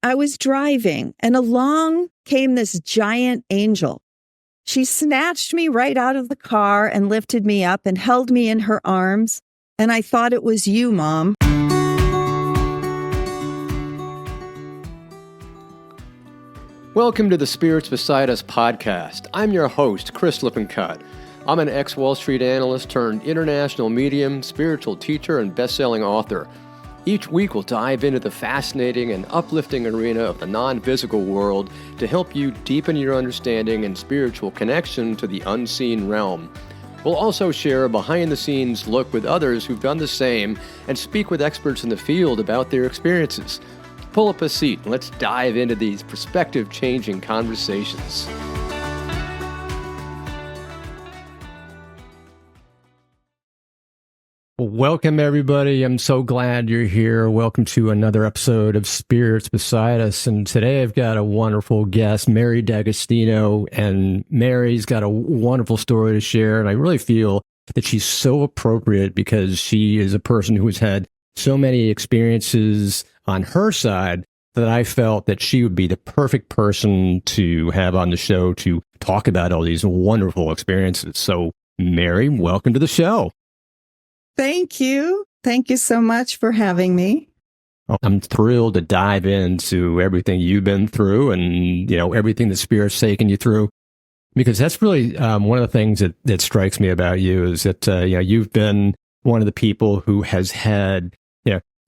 I was driving, and along came this giant angel. She snatched me right out of the car and lifted me up and held me in her arms. And I thought it was you, Mom. Welcome to the Spirits Beside Us podcast. I'm your host, Chris Lippincott. I'm an ex-Wall Street analyst turned international medium, spiritual teacher, and best-selling author. Each week we'll dive into the fascinating and uplifting arena of the non-physical world to help you deepen your understanding and spiritual connection to the unseen realm. We'll also share a behind-the-scenes look with others who've done the same and speak with experts in the field about their experiences. Pull up a seat and let's dive into these perspective-changing conversations. Welcome, everybody. I'm so glad you're here. Welcome to another episode of Spirits Beside Us. And today I've got a wonderful guest, Mary D'Agostino. And Mary's got a wonderful story to share. And I really feel that she's so appropriate because she is a person who has had so many experiences on her side that I felt that she would be the perfect person to have on the show to talk about all these wonderful experiences. So, Mary, welcome to the show. Thank you. Thank you so much for having me. I'm thrilled to dive into everything you've been through and, everything the Spirit's taken you through. Because that's really one of the things that strikes me about you is that, you've been one of the people who has had,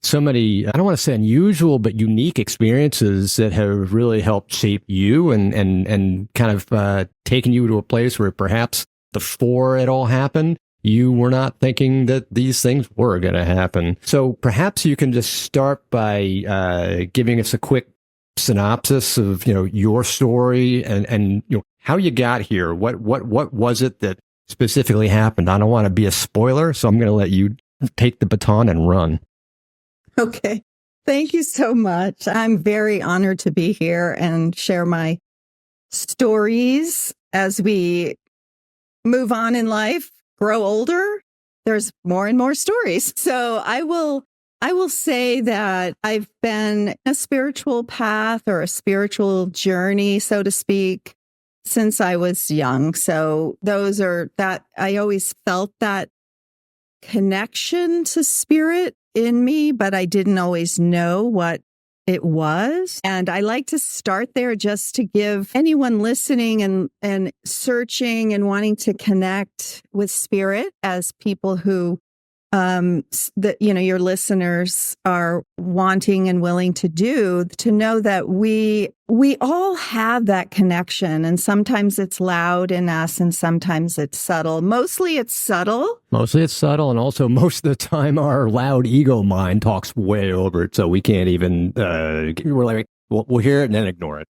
so many, I don't want to say unusual, but unique experiences that have really helped shape you and kind of taken you to a place where perhaps before it all happened, you were not thinking that these things were going to happen. So perhaps you can just start by giving us a quick synopsis of, your story and how you got here. What was it that specifically happened? I don't want to be a spoiler, so I'm going to let you take the baton and run. Okay. Thank you so much. I'm very honored to be here and share my stories as we move on in life. Grow older, there's more and more stories. So I will say that I've been a spiritual path or a spiritual journey, so to speak, since I was young. So those are that I always felt that connection to spirit in me, but I didn't always know what it was. And I like to start there just to give anyone listening and searching and wanting to connect with spirit as people who, your listeners are wanting and willing to do, to know that we all have that connection. And sometimes it's loud in us and sometimes it's subtle. Mostly it's subtle. And also most of the time our loud ego mind talks way over it. So we can't even, we're like, we'll hear it and then ignore it.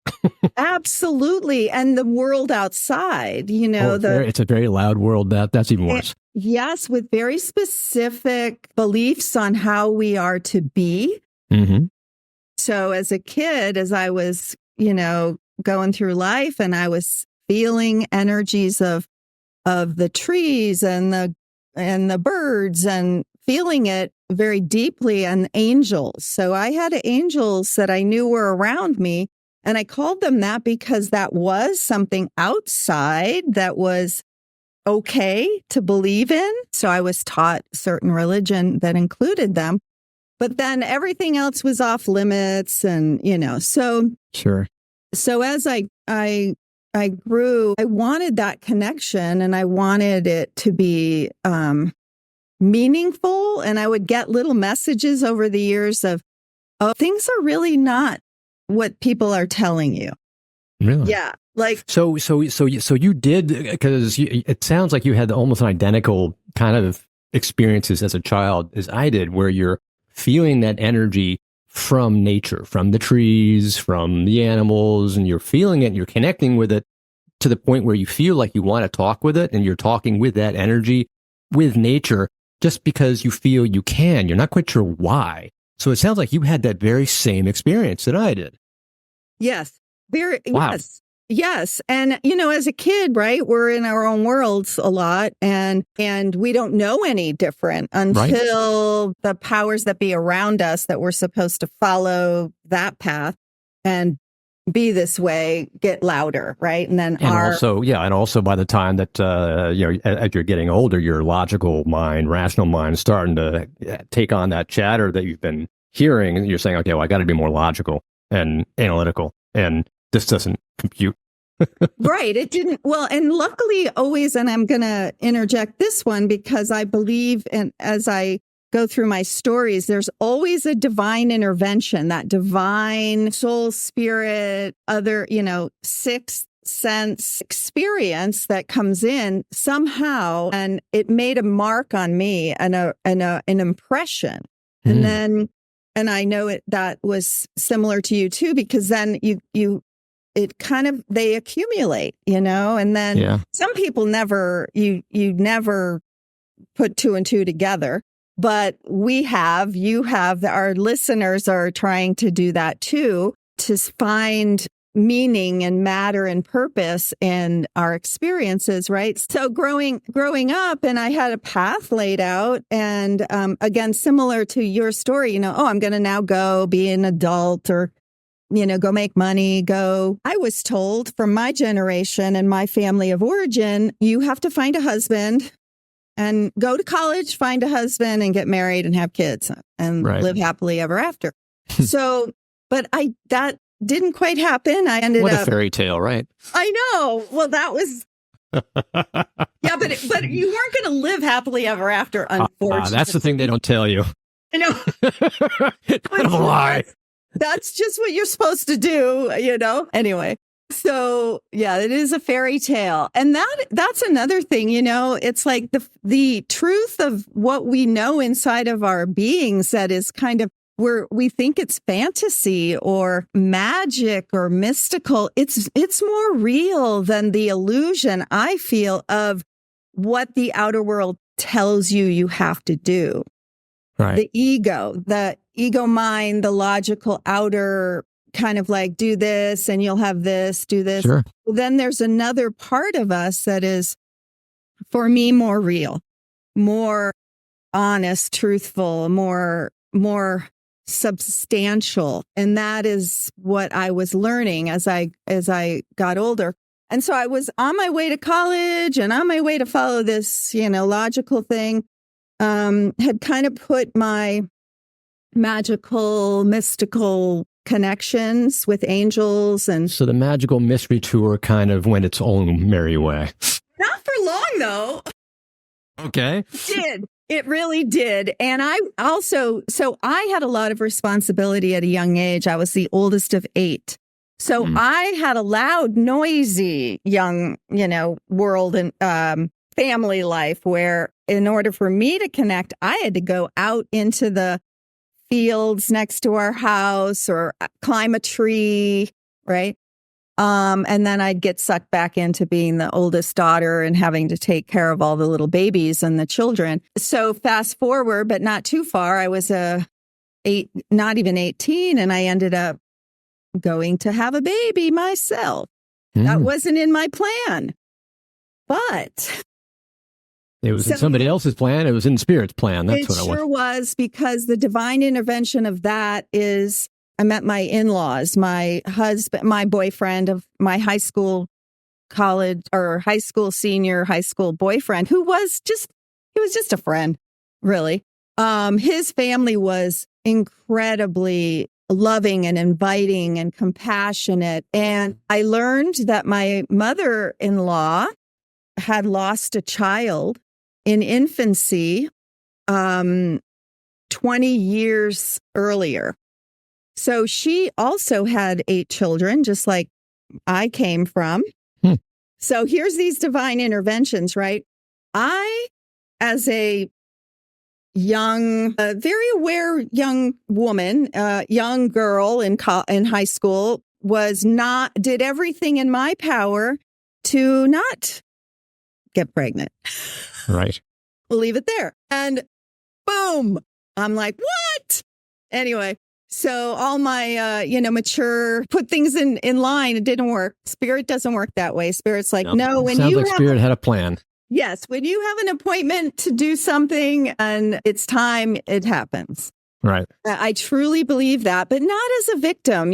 Absolutely. And the world outside, it's a very loud world. That's even worse. Yes, with very specific beliefs on how we are to be. Mm-hmm. So as a kid, as I was, going through life and I was feeling energies of the trees and the birds and feeling it very deeply, and angels. So I had angels that I knew were around me, and I called them that because that was something outside that was okay to believe in. So I was taught certain religion that included them, but then everything else was off limits, and so sure. So as I grew, I wanted that connection, and I wanted it to be meaningful. And I would get little messages over the years of, oh, things are really not what people are telling you. Really? Yeah. Like, so you did, because it sounds like you had almost an identical kind of experiences as a child as I did, where you're feeling that energy from nature, from the trees, from the animals, and you're feeling it and you're connecting with it to the point where you feel like you want to talk with it, and you're talking with that energy, with nature, just because you feel you can. You're not quite sure why. So it sounds like you had that very same experience that I did. Yes. Very. Wow. Yes. And, as a kid, right, we're in our own worlds a lot, and we don't know any different until the powers that be around us that we're supposed to follow that path and be this way, get louder, right? And then and also by the time that as you're getting older, your logical mind, rational mind, is starting to take on that chatter that you've been hearing, and you're saying, okay, well, I got to be more logical and analytical, and this doesn't compute. Right. It didn't. Well, and luckily always, and I'm going to interject this one because I believe, and as I go through my stories, there's always a divine intervention, that divine soul, spirit, other, sixth sense experience that comes in somehow. And it made a mark on me and an impression. And then, and I know that was similar to you too, because then it kind of, they accumulate, and then some people you never put two and two together. But you have, our listeners are trying to do that too, to find meaning and matter and purpose in our experiences, right? So growing up, and I had a path laid out, and again, similar to your story, I'm going to now go be an adult, or go make money, I was told from my generation and my family of origin, you have to find a husband and go to college, find a husband, and get married and have kids and live happily ever after. So, but that didn't quite happen. I ended up... What a fairy tale, right? I know. Well, that was... Yeah, but you weren't going to live happily ever after, unfortunately. That's the thing they don't tell you. I know. It's kind of a lie. That's just what you're supposed to do, Anyway. So yeah, it is a fairy tale. And that's another thing, it's like the truth of what we know inside of our beings that is kind of we think it's fantasy or magic or mystical. It's more real than the illusion, I feel, of what the outer world tells you have to do. Right. The ego mind, the logical outer kind of like, do this and you'll have this, do this. Sure. Then there's another part of us that is, for me, more real, more honest, truthful, more substantial. And that is what I was learning as I got older. And so I was on my way to college and on my way to follow this, logical thing, had kind of put my magical, mystical connections with angels. And so the magical mystery tour kind of went its own merry way. Not for long, though. Okay. It really did. And I also, I had a lot of responsibility at a young age. I was the oldest of 8. So I had a loud, noisy young, world and family life where in order for me to connect, I had to go out into the fields next to our house or climb a tree, right? And then I'd get sucked back into being the oldest daughter and having to take care of all the little babies and the children. So fast forward, but not too far, I was not even 18, and I ended up going to have a baby myself. That wasn't in my plan, but it was in somebody else's plan. It was in Spirit's plan. That's what it sure was, because the divine intervention of that is, I met my in-laws, my husband, my boyfriend of my high school boyfriend, who was just a friend, really. His family was incredibly loving and inviting and compassionate. And I learned that my mother-in-law had lost a child in infancy 20 years earlier. So she also had 8 children, just like I came from. So here's these divine interventions, right? I, as a young, very aware young woman, young girl in high school, did everything in my power to not get pregnant. Right. We'll leave it there. And boom, I'm like, what? Anyway, so all my, mature, put things in line. It didn't work. Spirit doesn't work that way. Spirit's like, no, sounds like Spirit had a plan. Yes. When you have an appointment to do something and it's time, it happens. Right. I truly believe that, but not as a victim,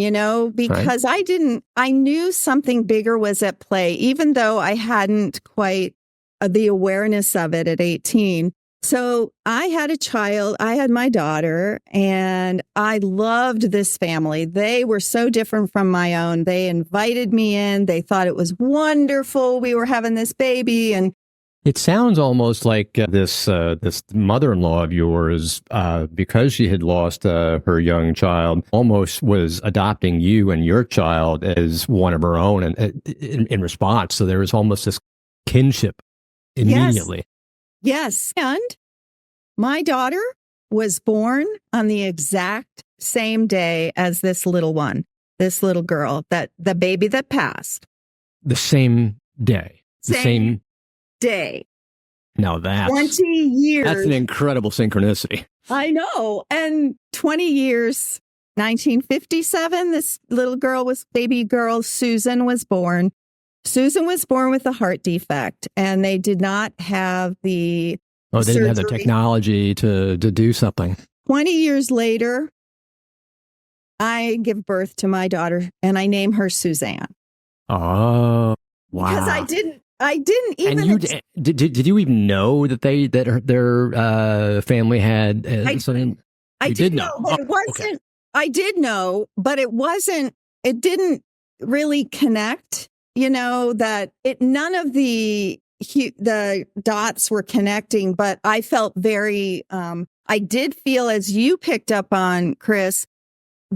because I knew something bigger was at play, even though I hadn't quite the awareness of it at 18. So I had a child, I had my daughter, and I loved this family. They were so different from my own. They invited me in. They thought it was wonderful. We were having this baby, and it sounds almost like this mother-in-law of yours, because she had lost her young child, almost was adopting you and your child as one of her own, and in response. So there was almost this kinship immediately. Yes. And my daughter was born on the exact same day as this little girl, the baby that passed. The same day. The same day. Now that's 20 years. That's an incredible synchronicity. I know. And 20 years, 1957, this baby girl, Susan, was born. Susan was born with a heart defect, and they did not have the they didn't have the technology to do something. 20 years later, I give birth to my daughter, and I name her Suzanne. Oh, wow. Because I didn't even. And did you even know that their family had something? I did know, but it wasn't. Okay. I did know, but it wasn't. It didn't really connect. That none of the dots were connecting, but I felt very. I did feel, as you picked up on, Chris,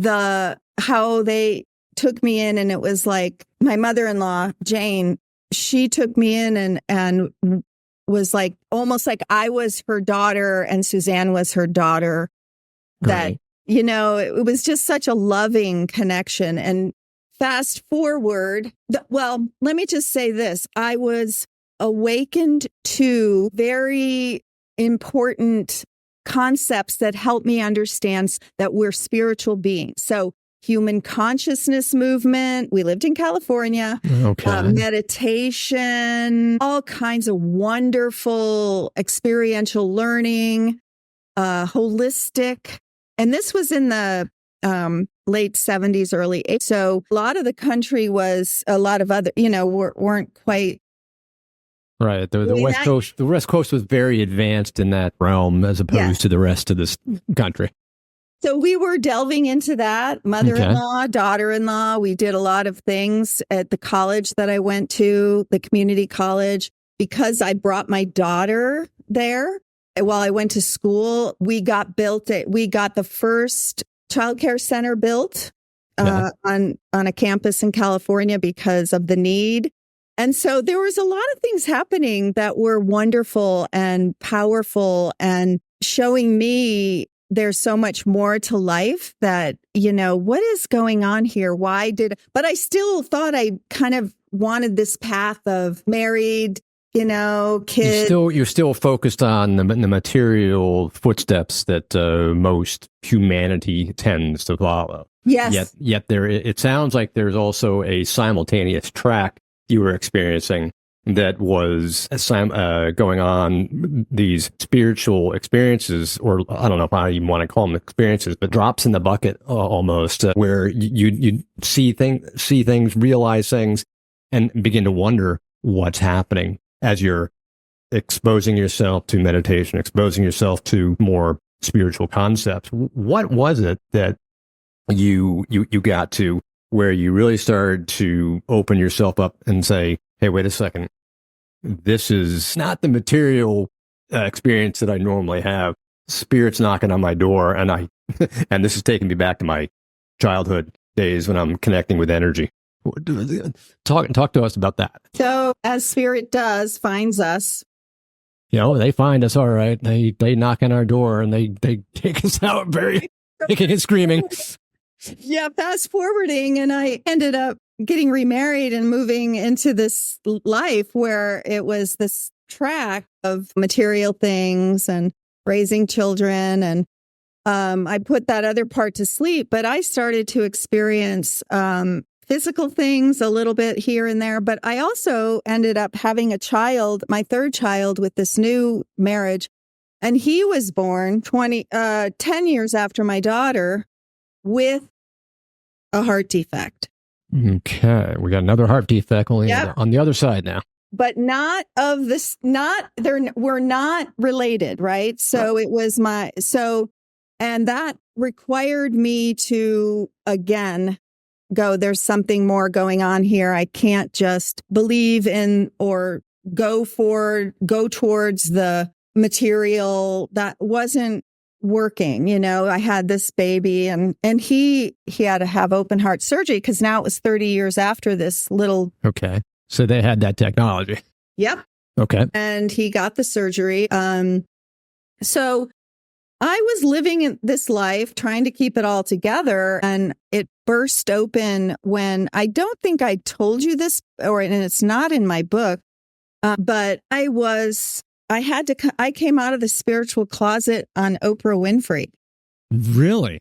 how they took me in, and it was like my mother-in-law, Jane. She took me in and was like, almost like I was her daughter and Suzanne was her daughter. That, it was just such a loving connection. And fast forward, let me just say this. I was awakened to very important concepts that help me understand that we're spiritual beings. So human consciousness movement. We lived in California. Okay. Meditation, all kinds of wonderful experiential learning, holistic. And this was in the late 70s, early 80s. So a lot of the country was a lot of other, weren't quite. Right. The West Coast was very advanced in that realm as opposed to the rest of this country. So we were delving into that, mother-in-law, daughter-in-law. We did a lot of things at the college that I went to, the community college, because I brought my daughter there while I went to school. We got the first childcare center built on a campus in California because of the need. And so there was a lot of things happening that were wonderful and powerful and showing me there's so much more to life that, what is going on here? But I still thought I kind of wanted this path of married, kids. You're still focused on the material footsteps that most humanity tends to follow. Yes. Yet it sounds like there's also a simultaneous track you were experiencing that was going on, these spiritual experiences, or I don't know if I even want to call them experiences, but drops in the bucket almost, where you see things, realize things, and begin to wonder what's happening as you're exposing yourself to meditation, exposing yourself to more spiritual concepts. What was it that you got to where you really started to open yourself up and say, hey, wait a second. This is not the material experience that I normally have. Spirit's knocking on my door, and and this is taking me back to my childhood days when I'm connecting with energy. Talk to us about that. So, as spirit finds us. They find us, all right. They knock on our door and they take us out very kicking and screaming. Yeah, fast forwarding, and I ended up getting remarried and moving into this life where it was this track of material things and raising children. And I put that other part to sleep, but I started to experience physical things a little bit here and there. But I also ended up having a child, my third child, with this new marriage. And he was born 10 years after my daughter with a heart defect. Okay. We got another heart defect only Yep. on the other side now. But not of this, we're not related, right? So it was and that required me to, again, there's something more going on here. I can't just believe in or go towards the material that wasn't working. I had this baby and he had to have open heart surgery because now it was 30 years after this little. Okay. So they had that technology. Yep. Okay. And he got the surgery. So I was living in this life trying to keep it all together, and it burst open when I don't think I told you this, and it's not in my book, but I came out of the spiritual closet on Oprah Winfrey. Really?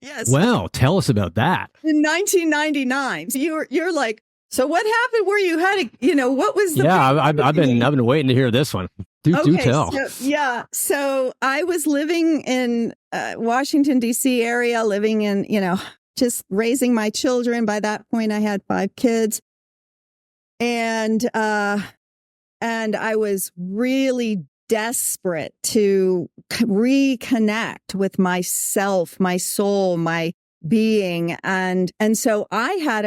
Yes. Wow. Tell us about that. In 1999. So you're like, so what happened where you had what was the... Yeah, I've been waiting to hear this one. Do tell. So I was living in Washington, D.C. area, living in, just raising my children. By that point, I had 5 kids. And I was really desperate to reconnect with myself, my soul, my being. And so I had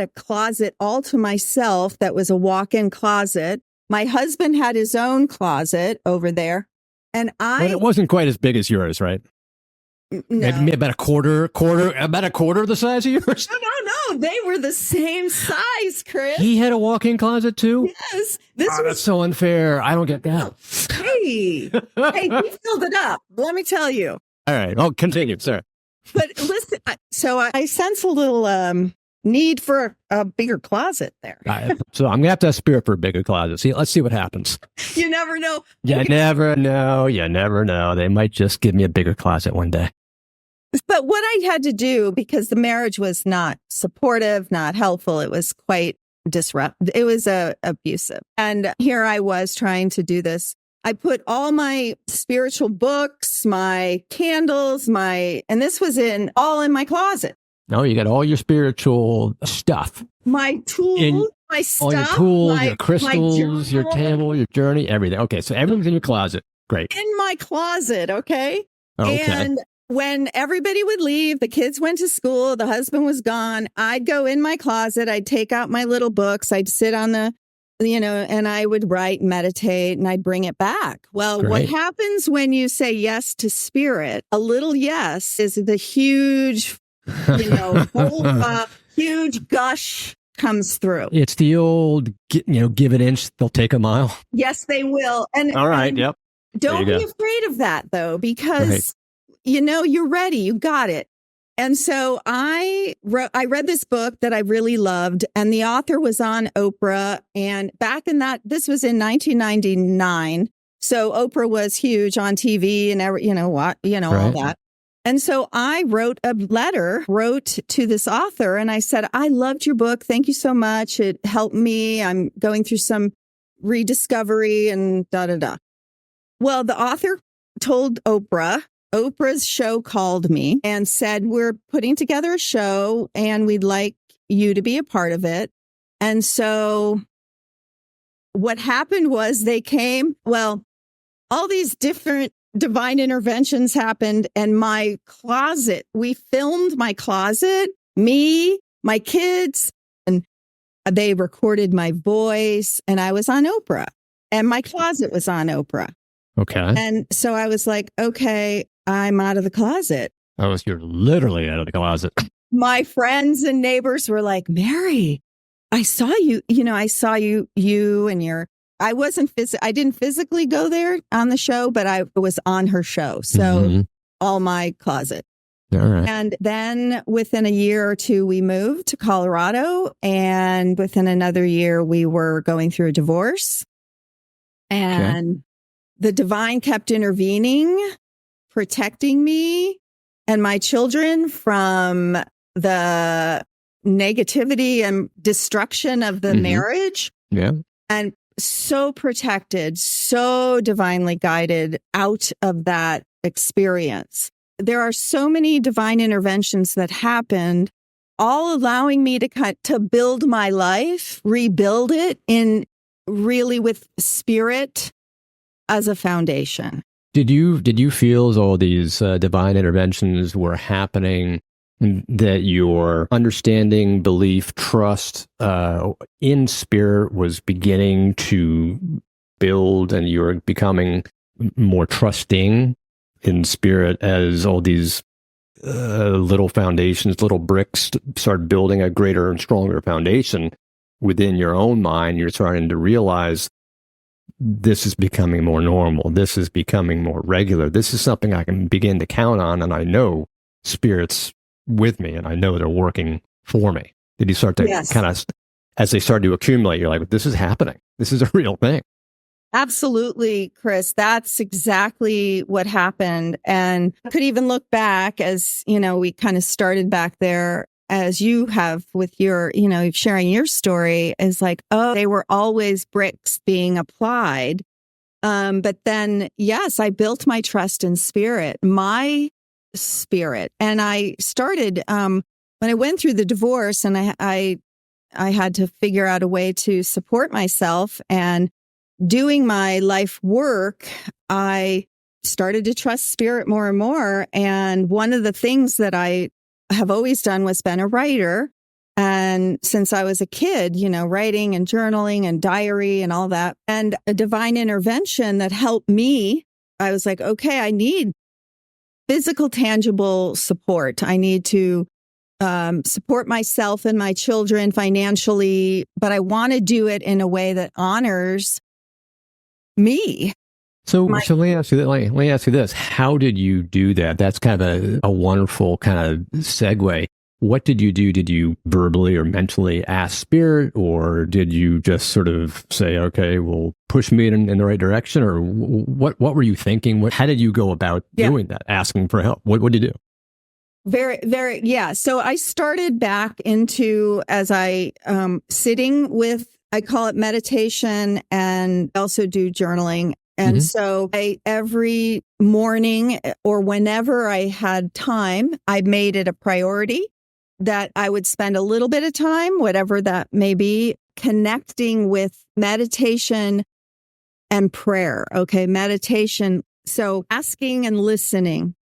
a closet all to myself that was a walk-in closet. My husband had his own closet over there. And but it wasn't quite as big as yours, right? No. Maybe about a quarter of the size of yours? No. They were the same size, Chris. He had a walk-in closet too? Yes. That's so unfair. I don't get that. Hey, he filled it up. Let me tell you. All right. Oh, continue, sir. But listen, so I sense a little need for a bigger closet there. So I'm going to have spirit for a bigger closet. Let's see what happens. You never know. You never know. You never know. They might just give me a bigger closet one day. But what I had to do, because the marriage was not supportive, not helpful, it was quite disruptive. It was abusive. And here I was trying to do this. I put all my spiritual books, my candles, and this was all in my closet. No, you got all your spiritual stuff. My tools, my stuff. All your tools, your crystals, your table, your journey, everything. Okay, so everything's in your closet. Great. In my closet, okay? Okay. And when everybody would leave, the kids went to school, the husband was gone, I'd go in my closet, I'd take out my little books, I'd sit on the, and I would write, meditate, and I'd bring it back. Well, Great. What happens when you say yes to spirit? A little yes is the huge, huge gush comes through. It's the old, give an inch, they'll take a mile. Yes, they will. And all right, yep. Don't be afraid of that, though, because, you're ready. You got it. And so I read this book that I really loved, and the author was on Oprah. And back in this was in 1999. So Oprah was huge on TV and all that. And so I wrote to this author, and I said, I loved your book. Thank you so much. It helped me. I'm going through some rediscovery and da-da-da. Well, the author told Oprah's show called me and said, we're putting together a show and we'd like you to be a part of it. And so what happened was all these different divine interventions happened, and my closet, we filmed my closet, me, my kids, and they recorded my voice, and I was on Oprah, and my closet was on Oprah. Okay. And so I was like, okay, I'm out of the closet. You're literally out of the closet. My friends and neighbors were like, Mary, I saw you, and I didn't physically go there on the show, but I was on her show. So all my closet. All right. And then within a year or two, we moved to Colorado, and within another year, we were going through a divorce, and the divine kept intervening, protecting me and my children from the negativity and destruction of the marriage. Yeah. And so protected, so divinely guided out of that experience. There are so many divine interventions that happened, all allowing me to build my life, rebuild it in really with spirit as a foundation. Did you feel as all these divine interventions were happening, that your understanding, belief, trust in spirit was beginning to build, and you were becoming more trusting in spirit as all these little foundations, little bricks start building a greater and stronger foundation within your own mind? You're starting to realize this is becoming more normal. This is becoming more regular. This is something I can begin to count on, and I know spirit's with me, and I know they're working for me. Did you start to kind of, as they started to accumulate, you're like, this is happening. This is a real thing. Absolutely, Chris. That's exactly what happened. And I could even look back as, we kind of started back there as you have with your, sharing your story is like, oh, they were always bricks being applied. But then, yes, I built my trust in spirit, my spirit. And I started, when I went through the divorce and I had to figure out a way to support myself and doing my life work, I started to trust spirit more and more. And one of the things that I have always done was been a writer. And since I was a kid, writing and journaling and diary and all that, and a divine intervention that helped me, I was like, okay, I need physical, tangible support. I need to support myself and my children financially, but I want to do it in a way that honors me. So let me ask you this. How did you do that? That's kind of a wonderful kind of segue. What did you do? Did you verbally or mentally ask spirit, or did you just sort of say, okay, well, push me in the right direction? Or what were you thinking? How did you go about doing that, asking for help? What did you do? Very, very, yeah. So I started back into, as I sitting with, I call it meditation, and also do journaling. And so every morning or whenever I had time, I made it a priority that I would spend a little bit of time, whatever that may be, connecting with meditation and prayer. Okay. Meditation. So asking and listening.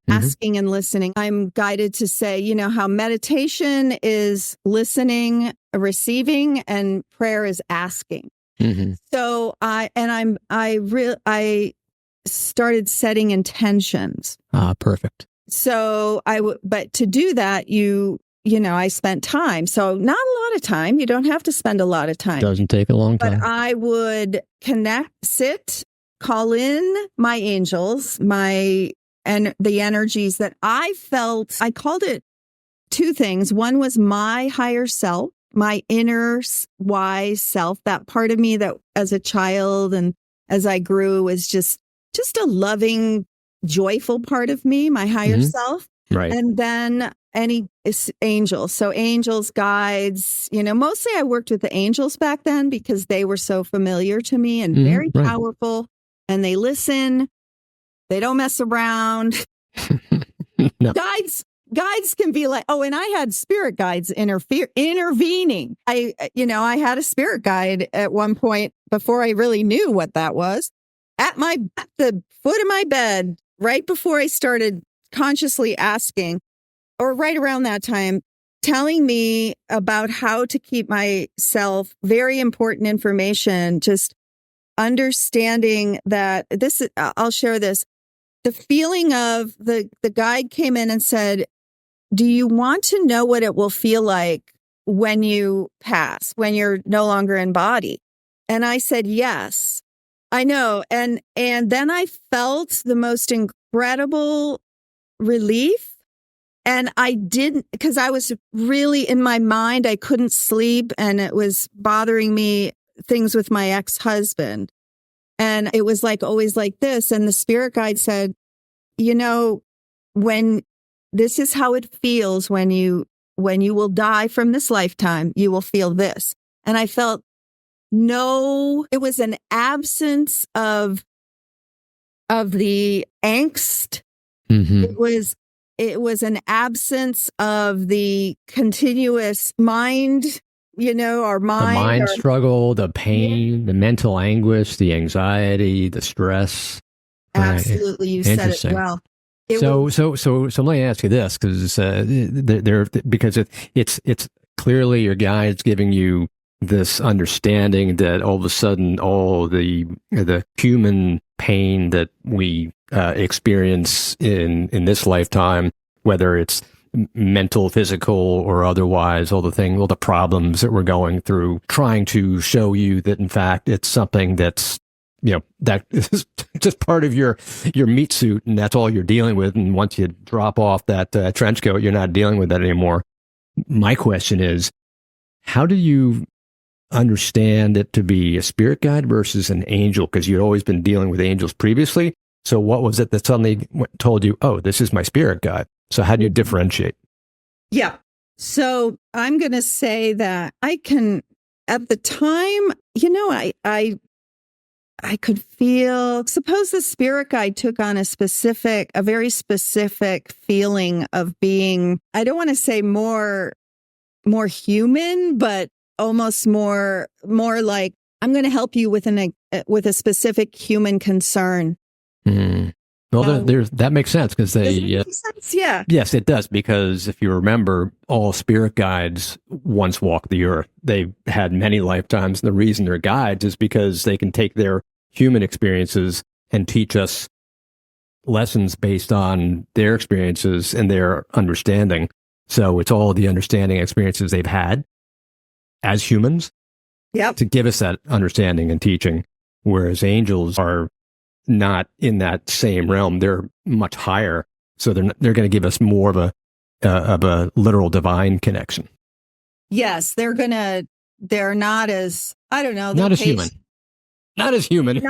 Asking and listening. I'm guided to say, how meditation is listening, receiving, and prayer is asking. So I started setting intentions. Perfect. So but to do that, I spent time. So not a lot of time. You don't have to spend a lot of time. Doesn't take a long time. But I would sit, call in my angels, and the energies that I felt. I called it two things. One was my higher self, my inner wise self, that part of me that as a child and as I grew was just a loving, joyful part of me, my higher self. Right. And then any angels. So angels, guides, mostly I worked with the angels back then because they were so familiar to me and very powerful, and they listen. They don't mess around. No. Guides can be like, oh, and I had spirit guides intervening. I had a spirit guide at one point before I really knew what that was at the foot of my bed, right before I started consciously asking, or right around that time, telling me about how to keep myself, very important information, just understanding that I'll share this. The feeling of the guide came in and said, do you want to know what it will feel like when you pass, when you're no longer in body? And I said, yes, I know. And then I felt the most incredible relief. And I didn't, because I was really in my mind, I couldn't sleep, and it was bothering me, things with my ex-husband. And it was like always like this. And the spirit guide said, when this is how it feels when you will die from this lifetime, you will feel this. And I felt no, it was an absence of the angst. Mm-hmm. It was an absence of the continuous mind, our The mind. mind struggle, the pain, the mental anguish, the anxiety, the stress. Right. Absolutely, you said it well. So let me ask you this, because it's clearly your guide's giving you this understanding that all of a sudden all the human pain that we experience in this lifetime, whether it's mental, physical, or otherwise, all the problems that we're going through, trying to show you that in fact it's something that's that is just part of your meat suit, and that's all you're dealing with. And once you drop off that trench coat, you're not dealing with that anymore. My question is, how do you understand it to be a spirit guide versus an angel? Because you'd always been dealing with angels previously. So what was it that suddenly told you, oh, this is my spirit guide? So how do you differentiate? Yeah. So I'm going to say that I can, at the time, I could feel, suppose the spirit guide took on a very specific feeling of being, I don't want to say more human, but almost more like, I'm going to help you with a specific human concern. Mm. Well, that makes sense because yeah. Yes, it does. Because if you remember, all spirit guides once walked the earth. They've had many lifetimes. And the reason they're guides is because they can take their human experiences and teach us lessons based on their experiences and their understanding. So it's all the understanding experiences they've had as humans to give us that understanding and teaching. Whereas angels are not in that same realm. They're much higher. So they're going to give us more of a literal divine connection. Yes, they're not as, I don't know. Not as human. Not as human.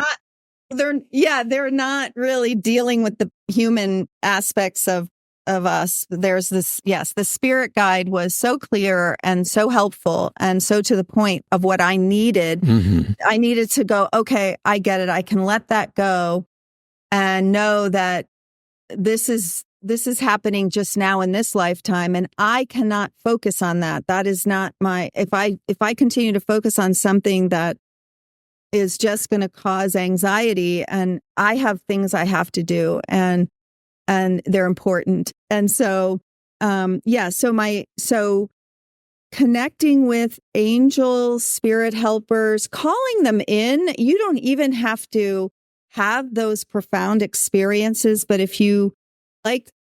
They're not really dealing with the human aspects of us. There's this, yes, the spirit guide was so clear and so helpful and so to the point of what I needed. Mm-hmm. I needed to go, okay, I get it. I can let that go and know that this is happening just now in this lifetime. And I cannot focus on that. That is not if I continue to focus on something that is just going to cause anxiety, and I have things I have to do and they're important. And so, so connecting with angels, spirit helpers, calling them in, you don't even have to have those profound experiences. But if you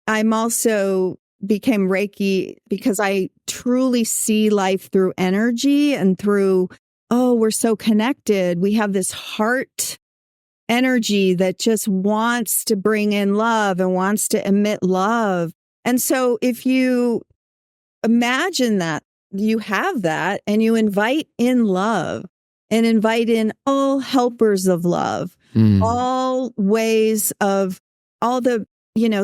I'm also became Reiki because I truly see life through energy and through, we're so connected. We have this heart energy that just wants to bring in love and wants to emit love. And so if you imagine that you have that and you invite in love and invite in all helpers of love, all ways of all the,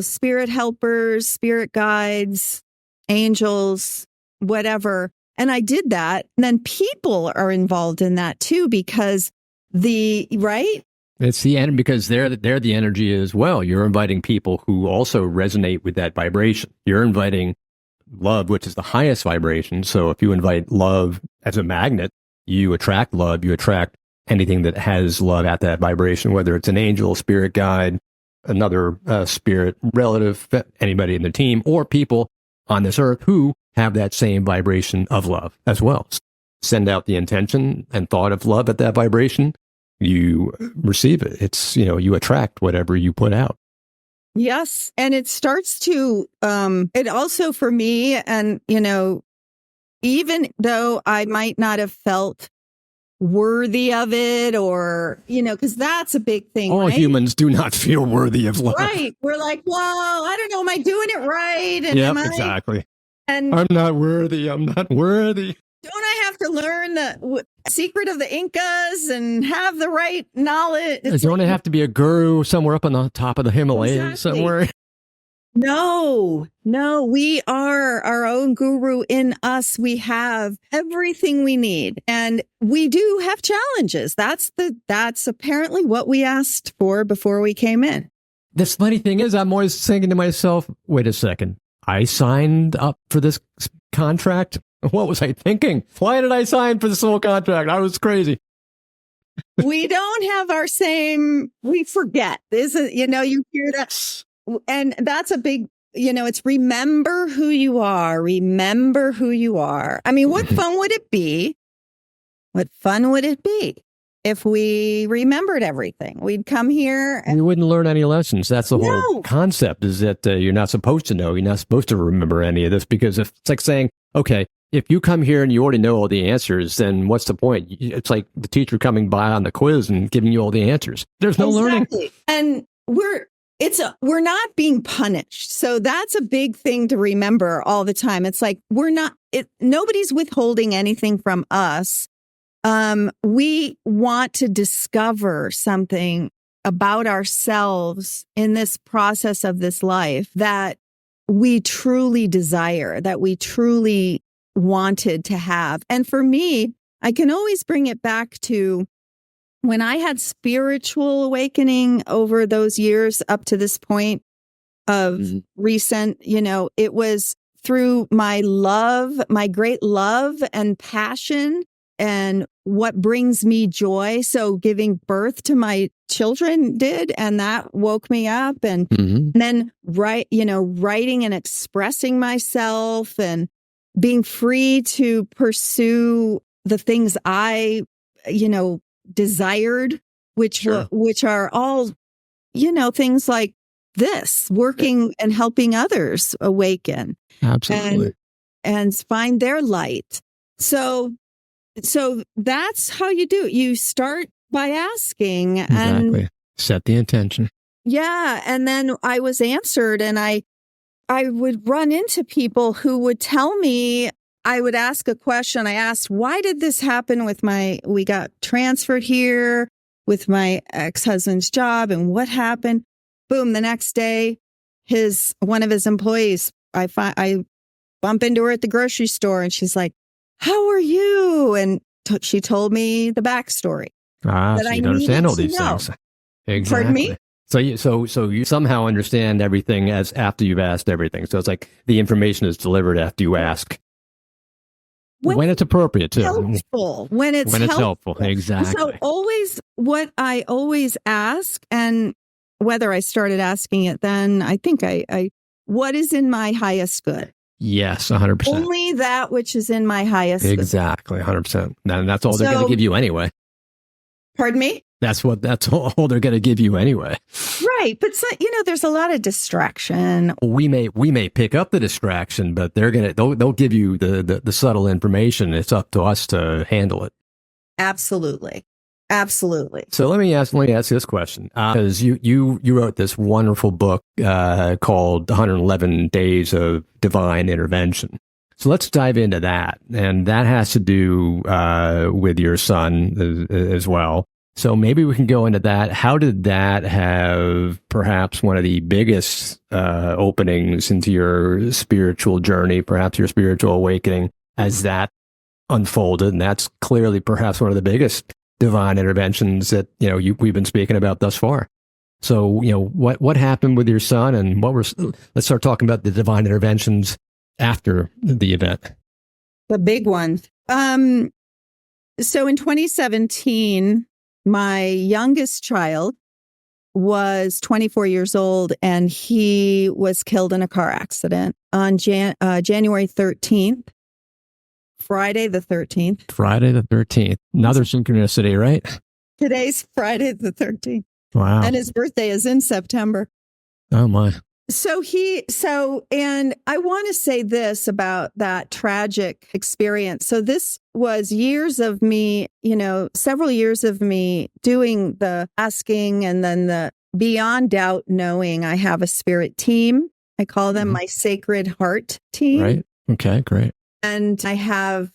spirit helpers, spirit guides, angels, whatever. And I did that. And then people are involved in that too, because right? It's the end, because they're the energy as well. You're inviting people who also resonate with that vibration. You're inviting love, which is the highest vibration. So if you invite love as a magnet, you attract love. You attract anything that has love at that vibration, whether it's an angel, spirit guide, another spirit relative, anybody in the team, or people on this earth who have that same vibration of love as well. Send out the intention and thought of love at that vibration. You receive it. It's, you attract whatever you put out. Yes. And it starts to, it also for me, and, even though I might not have felt worthy of it or, because that's a big thing. All right? humans do not feel worthy of love. Right. We're like, well, I don't know. Am I doing it right? And yep, exactly. And I'm not worthy. I'm not worthy. Don't I have to learn the secret of the Incas and have the right knowledge? Don't I have to be a guru somewhere up on the top of the Himalayas somewhere? No, we are our own guru in us. We have everything we need, and we do have challenges. That's apparently what we asked for before we came in. The funny thing is, I'm always thinking to myself, wait a second, I signed up for this contract. What was I thinking? Why did I sign for this whole contract? I was crazy. We don't have our same, we forget. Isn't, you hear that? And that's a big, it's remember who you are. Remember who you are. I mean, what fun would it be? What fun would it be if we remembered everything? We'd come here and we wouldn't learn any lessons. That's the whole concept, is that you're not supposed to know. You're not supposed to remember any of this, because if it's like saying, okay, if you come here and you already know all the answers, then what's the point? It's like the teacher coming by on the quiz and giving you all the answers. There's no learning. And we're not being punished. So that's a big thing to remember all the time. It's like, nobody's withholding anything from us. We want to discover something about ourselves in this process of this life that we truly desire, that we truly wanted to have. And for me, I can always bring it back to when I had spiritual awakening over those years up to this point of recent, it was through my love, my great love and passion, and what brings me joy. So giving birth to my children did, and that woke me up. And then writing and expressing myself and being free to pursue the things I, desired, which are all, things like this, working and helping others awaken. Absolutely. And find their light. So that's how you do it. You start by asking. Exactly. And set the intention. Yeah. And then I was answered, and I would run into people who would tell me, I would ask a question. I asked, why did this happen we got transferred here with my ex-husband's job, and what happened? Boom. The next day, one of his employees, I bump into her at the grocery store, and she's like, how are you? And she told me the backstory. So you don't understand all these things. Exactly. Pardon me? So you somehow understand everything as after you've asked everything. So it's like the information is delivered after you ask. When it's appropriate, too. Helpful. When it's helpful. Exactly. So what I always ask, and whether I started asking it then, I think what is in my highest good? Yes, 100%. Only that which is in my highest good. Exactly, 100%. And that's all they're going to give you anyway. Pardon me? That's all they're going to give you anyway. Right. But there's a lot of distraction. We may pick up the distraction, but they'll give you the subtle information. It's up to us to handle it. Absolutely. So let me ask this question, because you wrote this wonderful book called 111 Days of Divine Intervention. So let's dive into that, and that has to do with your son as well. So maybe we can go into that. How did that have perhaps one of the biggest openings into your spiritual journey, perhaps your spiritual awakening, as that unfolded? And that's clearly perhaps one of the biggest divine interventions that we've been speaking about thus far. So what happened with your son, and let's start talking about the divine interventions after the event. The big one. So in 2017, my youngest child was 24 years old, and he was killed in a car accident on January 13th. Friday the 13th. Friday the 13th. Another synchronicity, right? Today's Friday the 13th. Wow. And his birthday is in September. Oh, my. And I want to say this about that tragic experience. So this was years of me, several years of me doing the asking, and then the beyond doubt knowing I have a spirit team. I call them my Sacred Heart team. Right. Okay, great. And I have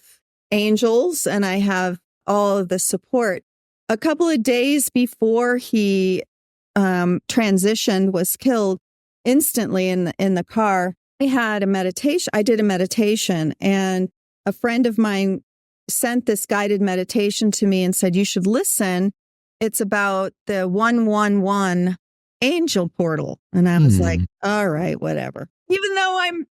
angels, and I have all of the support. A couple of days before he was killed, instantly in the car. I had a meditation. I did a meditation, and a friend of mine sent this guided meditation to me and said, you should listen. It's about the 111 angel portal. And I was like, all right, whatever. Even though I'm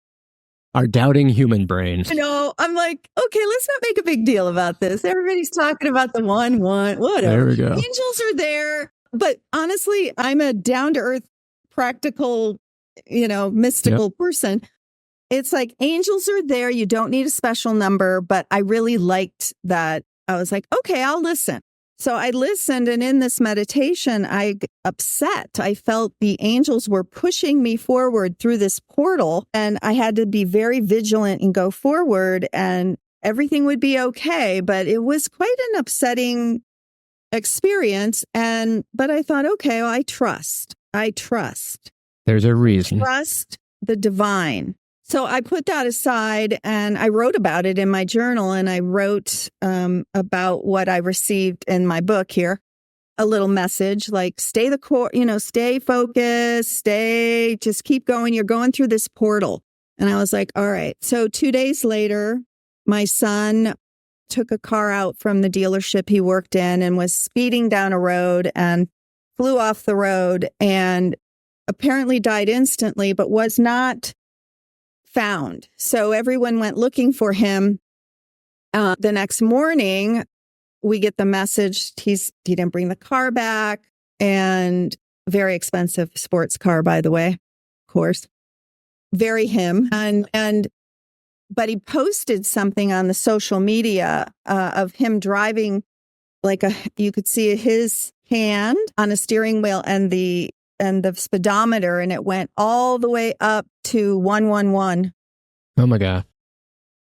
our doubting human brains. I'm like, okay, let's not make a big deal about this. Everybody's talking about the 1-1, whatever. There we go. Angels are there. But honestly, I'm a down to earth, practical, mystical person. It's like angels are there. You don't need a special number. But I really liked that. I was like, okay, I'll listen. So I listened, and in this meditation, I got upset. I felt the angels were pushing me forward through this portal, and I had to be very vigilant and go forward, and everything would be okay. But it was quite an upsetting experience. But I thought, okay, well, I trust. There's a reason. Trust the divine. So I put that aside, and I wrote about it in my journal, and I wrote about what I received in my book here, a little message like stay the core, stay focused, just keep going. You're going through this portal. And I was like, all right. So 2 days later, my son took a car out from the dealership he worked in and was speeding down a road and flew off the road and apparently died instantly, but was not found. So everyone went looking for him. The next morning, we get the message he didn't bring the car back, and very expensive sports car, by the way, of course, very him. But he posted something on the social media of him driving, you could see his hand on a steering wheel and the speedometer, and it went all the way up to 111. Oh my God.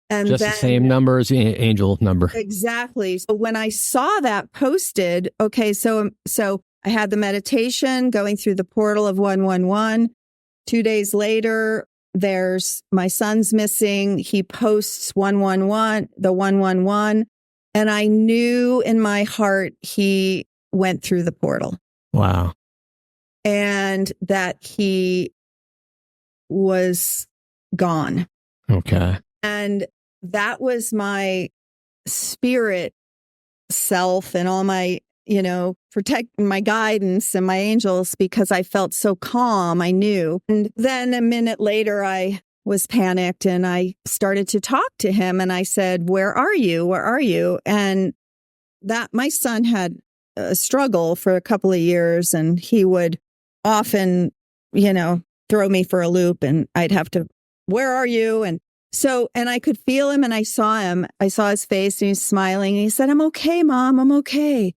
And just the same number as the angel number. Exactly. So when I saw that posted, okay, so I had the meditation going through the portal of 111. 2 days later, there's my son's missing. He posts 111, the 111. And I knew in my heart he went through the portal. Wow. And that he was gone. Okay. And that was my spirit self and all my, protecting my guidance and my angels, because I felt so calm. I knew. And then a minute later, I was panicked and I started to talk to him, and I said, where are you? Where are you? And that my son had a struggle for a couple of years, and he would often, throw me for a loop, and I'd have to, where are you? And I could feel him, and I saw him. I saw his face, and he's smiling, and he said, I'm okay, Mom, I'm okay.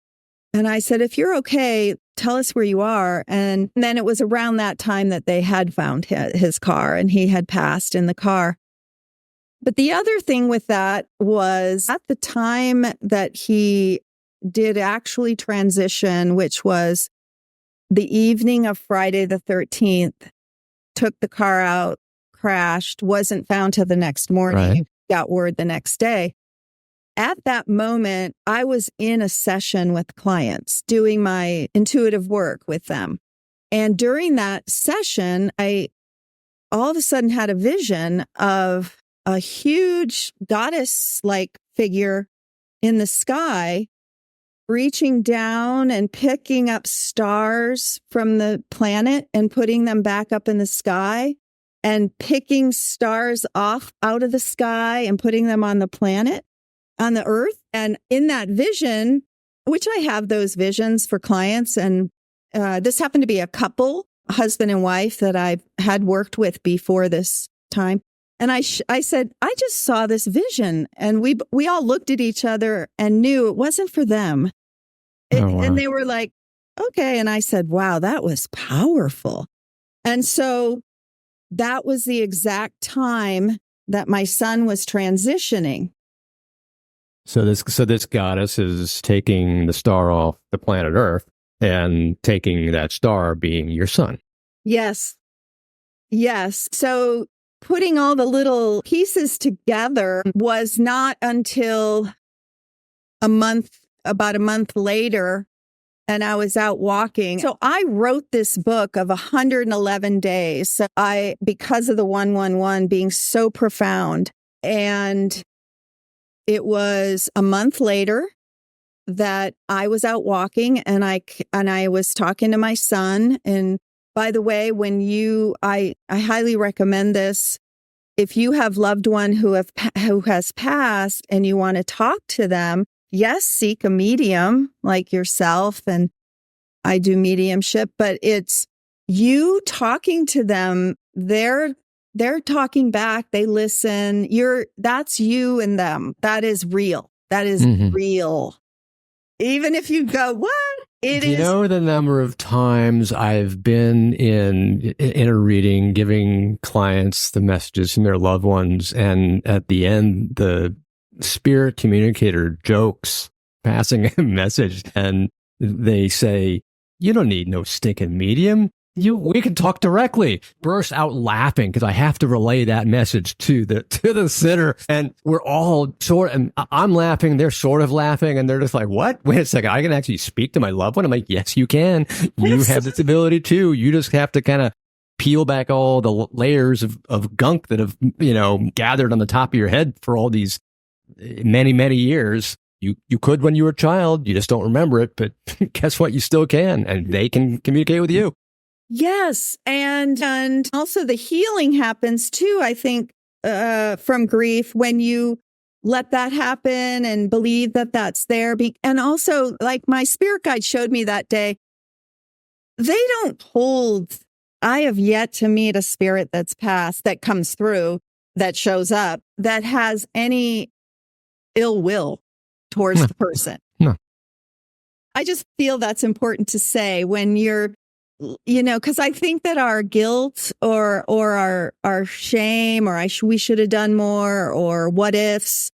And I said, if you're okay, tell us where you are. And then it was around that time that they had found his car, and he had passed in the car. But the other thing with that was at the time that he did actually transition, which was the evening of Friday the 13th, took the car out, crashed, wasn't found till the next morning, right. Got word the next day. At that moment, I was in a session with clients doing my intuitive work with them. And during that session, I all of a sudden had a vision of a huge goddess-like figure in the sky, reaching down and picking up stars from the planet and putting them back up in the sky, and picking stars off out of the sky and putting them on the planet, on the earth. And in that vision, which I have those visions for clients, and this happened to be a couple, a husband and wife that I had worked with before this time. And I said, I just saw this vision, and we all looked at each other and knew it wasn't for them. Wow. And they were like, okay. And I said, wow, that was powerful. And so that was the exact time that my son was transitioning. So this goddess is taking the star off the planet Earth and taking that star being your son. Yes. Yes. So putting all the little pieces together was not until about a month later. and I was out walking. So I wrote this book of 111 days. So because of the 111 being so profound. And it was a month later that I was out walking, and I was talking to my son. And by the way, I highly recommend this. If you have loved one who has passed and you want to talk to them, yes, seek a medium like yourself. And I do mediumship, but it's you talking to them. They're talking back. They listen. That's you and them. That is real. That is real. Even if you go, what? Do you know the number of times I've been in a reading giving clients the messages from their loved ones, and at the end, the spirit communicator jokes, passing a message, and they say, "You don't need no stinking medium. We can talk directly." Burst out laughing because I have to relay that message to the sitter, and we're all and I'm laughing, they're sort of laughing, and they're just like, "What? Wait a second, I can actually speak to my loved one?" I'm like, "Yes, you can. You have this ability too. You just have to kind of peel back all the layers of gunk that have gathered on the top of your head for all these many years." You could when you were a child, you just don't remember it, but guess what? You still can, and they can communicate with you. Yes. And also the healing happens too, I think, from grief when you let that happen and believe that that's there. And also, like my spirit guide showed me that day, they don't hold. I have yet to meet a spirit that's passed, that comes through, that shows up, that has any ill will towards the person. No. I just feel that's important to say when you're, because I think that our guilt or our shame or we should have done more or what ifs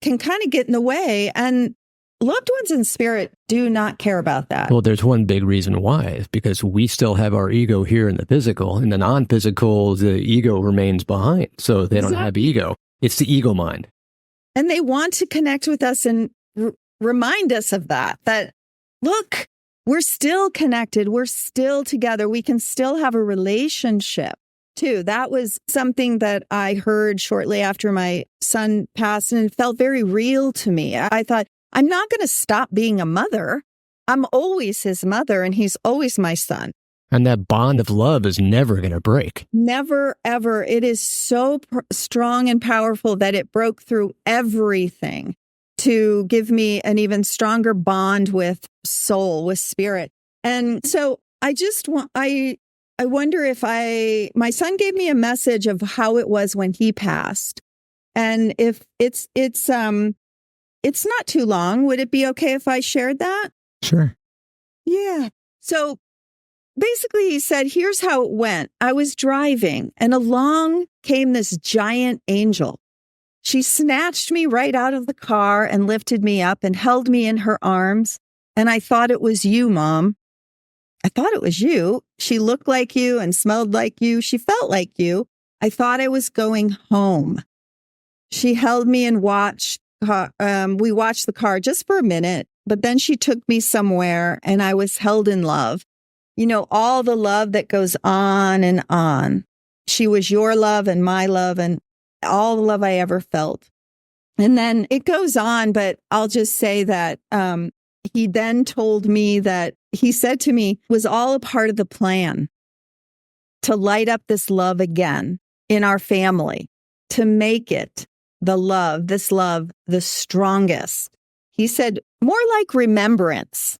can kind of get in the way. And loved ones in spirit do not care about that. Well, there's one big reason why. It's because we still have our ego here in the physical. In the non-physical, the ego remains behind. So they don't have ego. It's the ego mind. And they want to connect with us and remind us of that, look, we're still connected. We're still together. We can still have a relationship too. That was something that I heard shortly after my son passed, and it felt very real to me. I thought, I'm not going to stop being a mother. I'm always his mother, and he's always my son. And that bond of love is never going to break. Never, ever. It is so strong and powerful that it broke through everything to give me an even stronger bond with soul, with spirit. And so I just I wonder if my son gave me a message of how it was when he passed. And if it's not too long, would it be okay if I shared that? Sure. Yeah. So basically he said, here's how it went. I was driving and along came this giant angel. She snatched me right out of the car and lifted me up and held me in her arms. And I thought it was you, Mom. I thought it was you. She looked like you and smelled like you. She felt like you. I thought I was going home. She held me and watched. We watched the car just for a minute, but then she took me somewhere and I was held in love. All the love that goes on and on. She was your love and my love and all the love I ever felt. And then it goes on, but I'll just say that he then told me that he said to me, was all a part of the plan to light up this love again in our family, to make it this love, the strongest. He said, more like remembrance.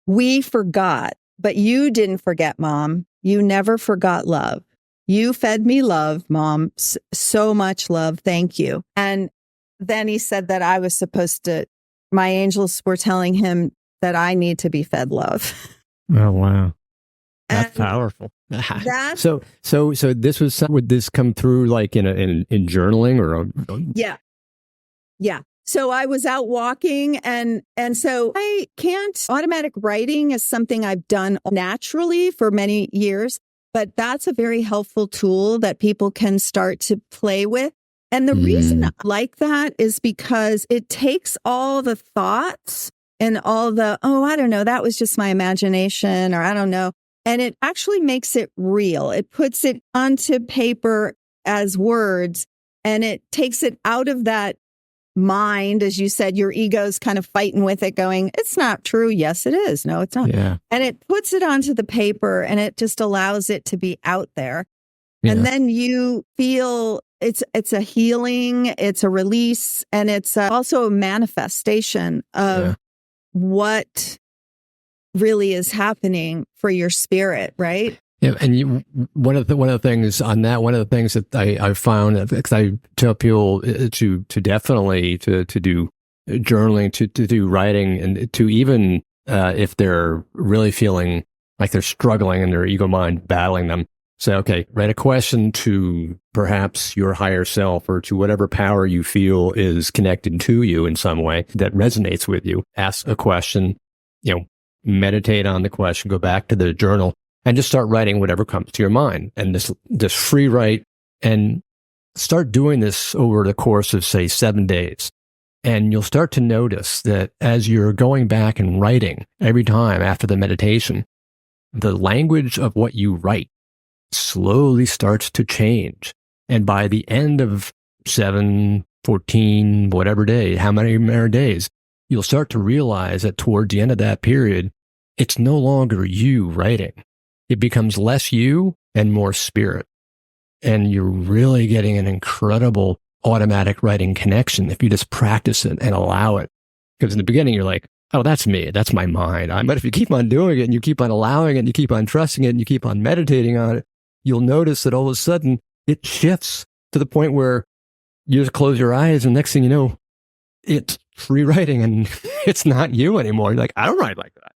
We forgot, but you didn't forget, Mom. You never forgot love. You fed me love, Mom. So much love. Thank you. And then he said that I was supposed to, my angels were telling him that I need to be fed love. Oh, wow. That's powerful. So this was, would this come through like in journaling or? Yeah. Yeah. So I was out walking and so I can't, automatic writing is something I've done naturally for many years. But that's a very helpful tool that people can start to play with. And the reason I like that is because it takes all the thoughts and all the, oh, I don't know, that was just my imagination, or I don't know. And it actually makes it real. It puts it onto paper as words, and it takes it out of that mind. As you said, your ego's kind of fighting with it, going, it's not true. Yes, it is. No, it's not. Yeah. And it puts it onto the paper, and it just allows it to be out there. Yeah. And then you feel it's a healing, it's a release, and it's also a manifestation of what really is happening for your spirit, right? Yeah, and one of the things on that, one of the things that I found, because I tell people to definitely to do journaling, to do writing, and to even if they're really feeling like they're struggling and their ego mind battling them, say, okay, write a question to perhaps your higher self or to whatever power you feel is connected to you in some way that resonates with you. Ask a question, meditate on the question, go back to the journal, and just start writing whatever comes to your mind. And this free write, and start doing this over the course of, say, 7 days. And you'll start to notice that as you're going back and writing every time after the meditation, the language of what you write slowly starts to change. And by the end of 7, 14, whatever day, how many more days, you'll start to realize that toward the end of that period, it's no longer you writing. It becomes less you and more spirit. And you're really getting an incredible automatic writing connection if you just practice it and allow it. Because in the beginning, you're like, oh, that's me. That's my mind. But if you keep on doing it and you keep on allowing it and you keep on trusting it and you keep on meditating on it, you'll notice that all of a sudden it shifts to the point where you just close your eyes and next thing you know, it's free writing and it's not you anymore. You're like, I don't write like that.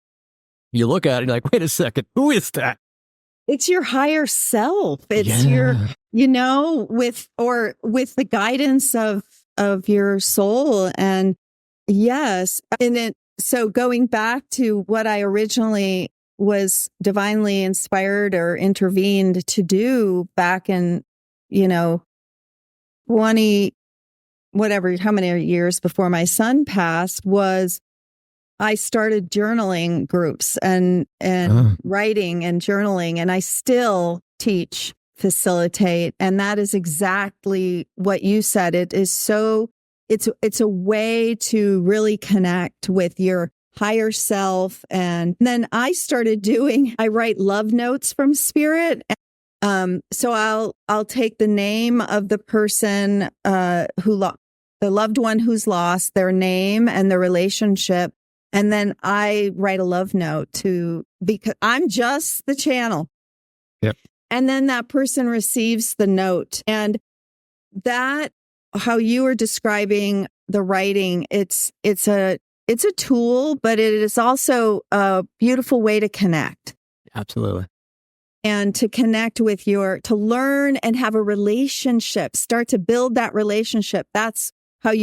You look at it and you're like, wait a second, who is that? It's your higher self. It's your, with the guidance of your soul. And yes. And then, so going back to what I originally was divinely inspired or intervened to do back in, 20, whatever, how many years before my son passed, was I started journaling groups and writing and journaling, and I still teach, facilitate. And that is exactly what you said. It is so, it's a way to really connect with your higher self. And then I write love notes from spirit. So I'll take the name of the person, the loved one who's lost, their name and the relationship. And then I write a love note because I'm just the channel. Yep. And then that person receives the note. And that, how you were describing the writing, it's a tool, but it is also a beautiful way to connect. Absolutely. And to connect with to learn and have a relationship, start to build that relationship. That's how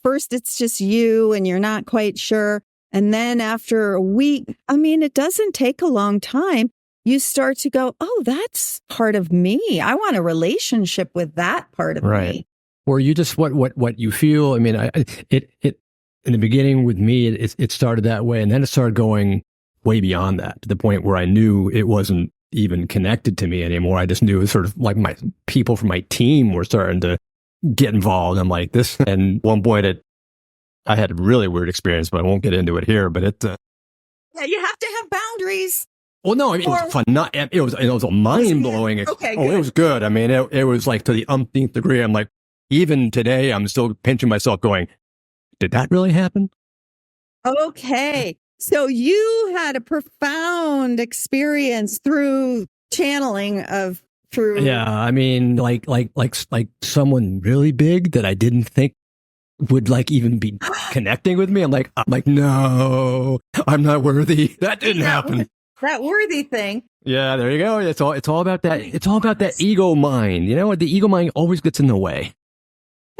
first it's just you and you're not quite sure. And then after a week, it doesn't take a long time. You start to go, oh, that's part of me. I want a relationship with that part of me. Or you just, what you feel. It in the beginning with me, it started that way. And then it started going way beyond that to the point where I knew it wasn't even connected to me anymore. I just knew it was sort of like my people from my team were starting to get involved. I'm like this. And at one point I had a really weird experience, but I won't get into it here. But yeah, you have to have boundaries. Well, no, it was fun. It was a mind blowing. Okay, it was good. It was like to the umpteenth degree. I'm like, even today, I'm still pinching myself, going, "Did that really happen?" Okay, so you had a profound experience through channeling through. Yeah, like someone really big that I didn't think would even be connecting with me. I'm like, no, I'm not worthy. That didn't happen. That worthy thing. Yeah, there you go. It's all about that. It's all about that ego mind. The ego mind always gets in the way.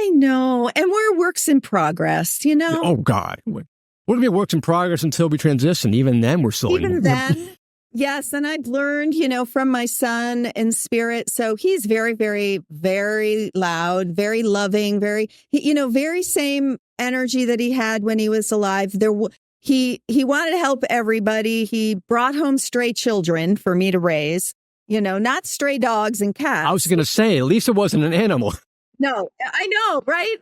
I know. And we're works in progress, Oh God. What do you mean works in progress until we transition? Even then we're still even then. Yes. And I've learned, from my son in spirit. So he's very, very, very loud, very loving, very same energy that he had when he was alive. he wanted to help everybody. He brought home stray children for me to raise, not stray dogs and cats. I was going to say, at least it wasn't an animal. No, I know, right?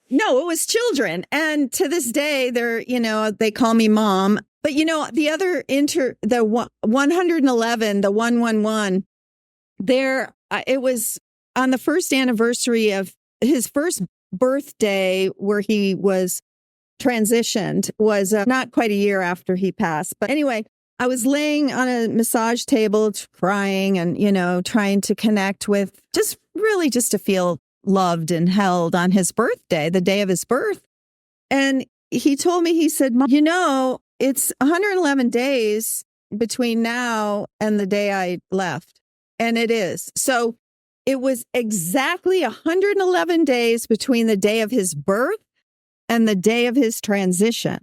No, it was children. And to this day, they call me mom. But, the other the 111, the 111, it was on the first anniversary of his first birthday where he was transitioned, was not quite a year after he passed. But anyway, I was laying on a massage table crying and, trying to connect with just to feel loved and held on his birthday, the day of his birth. And he told me, he said, Mom, it's 111 days between now and the day I left. And it is. So it was exactly 111 days between the day of his birth and the day of his transition.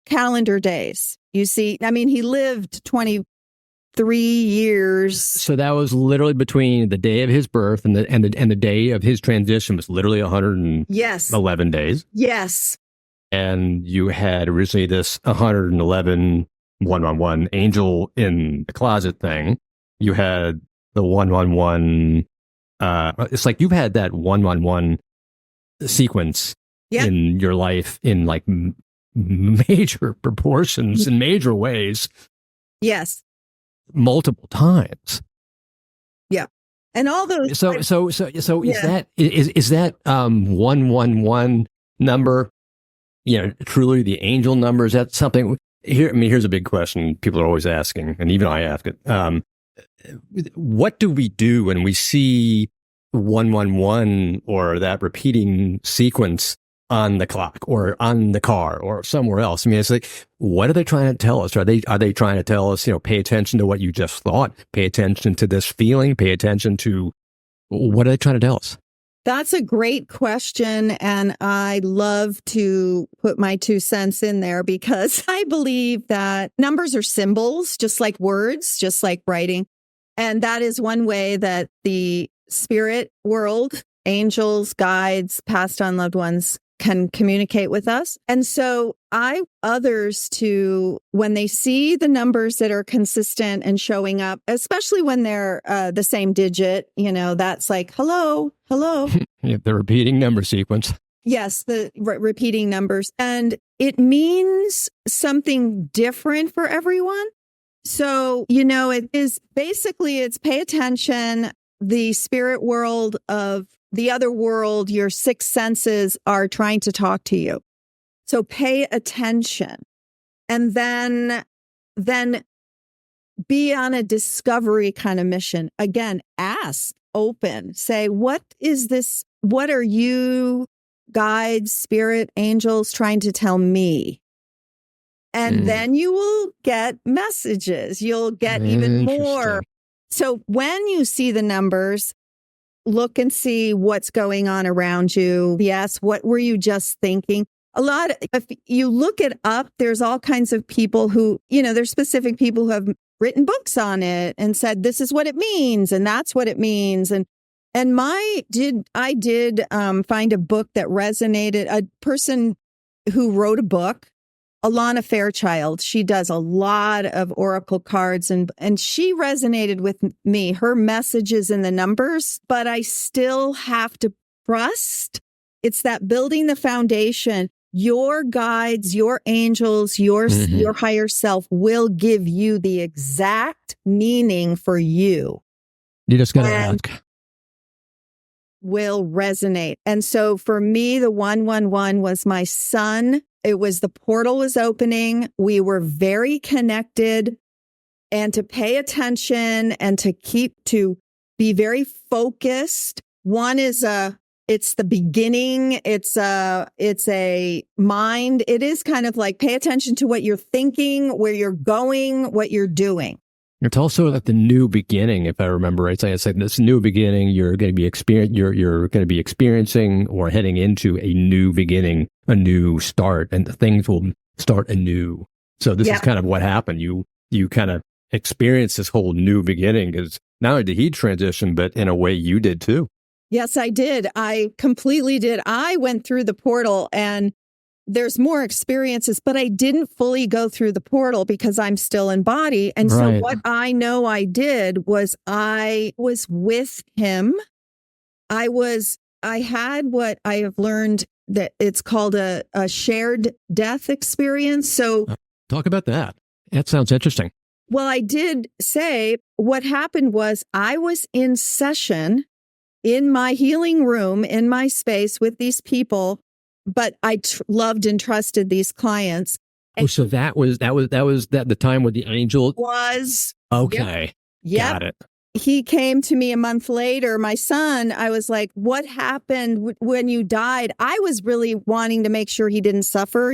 Calendar days. You see, he lived 23 years. So that was literally between the day of his birth and the day of his transition was literally 111 days. Yes. And you had originally this 111 111 angel in the closet thing. You had the 111. It's like you've had that 111 sequence in your life in like major proportions in major ways. Yes. Multiple times. Yeah. And all those. So yeah. is that 111 number, truly the angel number? Is that something here? Here's a big question people are always asking, and even I ask it. What do we do when we see 111 or that repeating sequence on the clock or on the car or somewhere else? It's like, what are they trying to tell us? Are they trying to tell us, pay attention to what you just thought, pay attention to this feeling, pay attention to what are they trying to tell us? That's a great question. And I love to put my 2 cents in there because I believe that numbers are symbols, just like words, just like writing. And that is one way that the spirit world, angels, guides, passed on loved ones can communicate with us. And so others to, when they see the numbers that are consistent and showing up, especially when they're the same digit, that's like, hello. Yeah, the repeating number sequence. Yes, the repeating numbers. And it means something different for everyone. So, it is basically, it's pay attention. The spirit world of the other world, your 6 senses are trying to talk to you. So pay attention and then be on a discovery kind of mission. Again, ask, open, say, what is this? What are you, guides, spirit, angels trying to tell me? And then you will get messages. You'll get even more. So when you see the numbers, look and see what's going on around you. Yes, what were you just thinking? If you look it up, there's all kinds of people who, there's specific people who have written books on it and said, this is what it means. And that's what it means. And I did find a book that resonated. A person who wrote a book, Alana Fairchild, she does a lot of oracle cards and she resonated with me, her messages in the numbers, but I still have to trust. It's that building the foundation. Your guides, your angels, your higher self will give you the exact meaning for you. You just got to ask. Will resonate. And so for me, the 111 was my son. It was the portal was opening. We were very connected, and to pay attention and to be very focused. One is it's the beginning. It's a mind. It is kind of like pay attention to what you're thinking, where you're going, what you're doing. It's also like the new beginning, if I remember right. So it's like this new beginning. You're going to be you're going to be experiencing or heading into a new beginning, a new start, and things will start anew. So this is kind of what happened. You kind of experienced this whole new beginning because not only did he transition, but in a way you did too. Yes, I did. I completely did. I went through the portal, and there's more experiences, but I didn't fully go through the portal because I'm still in body. And so Right. what I know I did was I was with him. I had what I have learned that it's called a shared death experience. So Talk about that. That sounds interesting. well, I did say what happened was I was in session in my healing room, in my space with these people, but I loved and trusted these clients. Oh, so that was the time with the angel Was okay. Yep. Got it. He came to me a month later. My son, I was like, what happened when you died? I was really wanting to make sure he didn't suffer,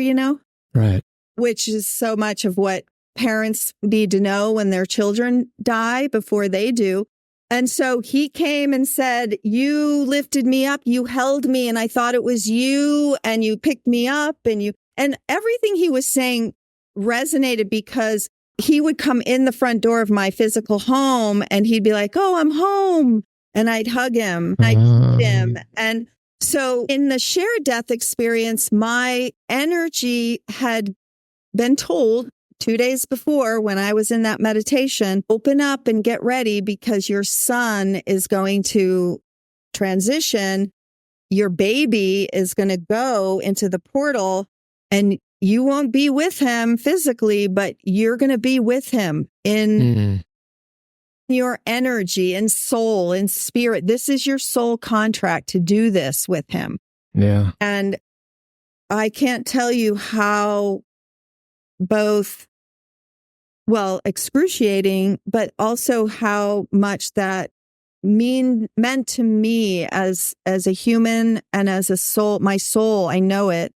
Right. which is so much of what parents need to know when their children die before they do. And so he came and said, you lifted me up, you held me, and I thought it was you, and you picked me up, and everything he was saying resonated because he would come in the front door of my physical home and he'd be like, oh, I'm home. And I'd hug him, I'd feed him. And so in the shared death experience, my energy had been told 2 days before when I was in that meditation, open up and get ready because your son is going to transition. Your baby is going to go into the portal and you won't be with him physically, but you're going to be with him in your energy and soul and spirit. This is your soul contract to do this with him. Yeah. And I can't tell you how both, well, excruciating, but also how much that meant to me as a human and as a soul, my soul. I know it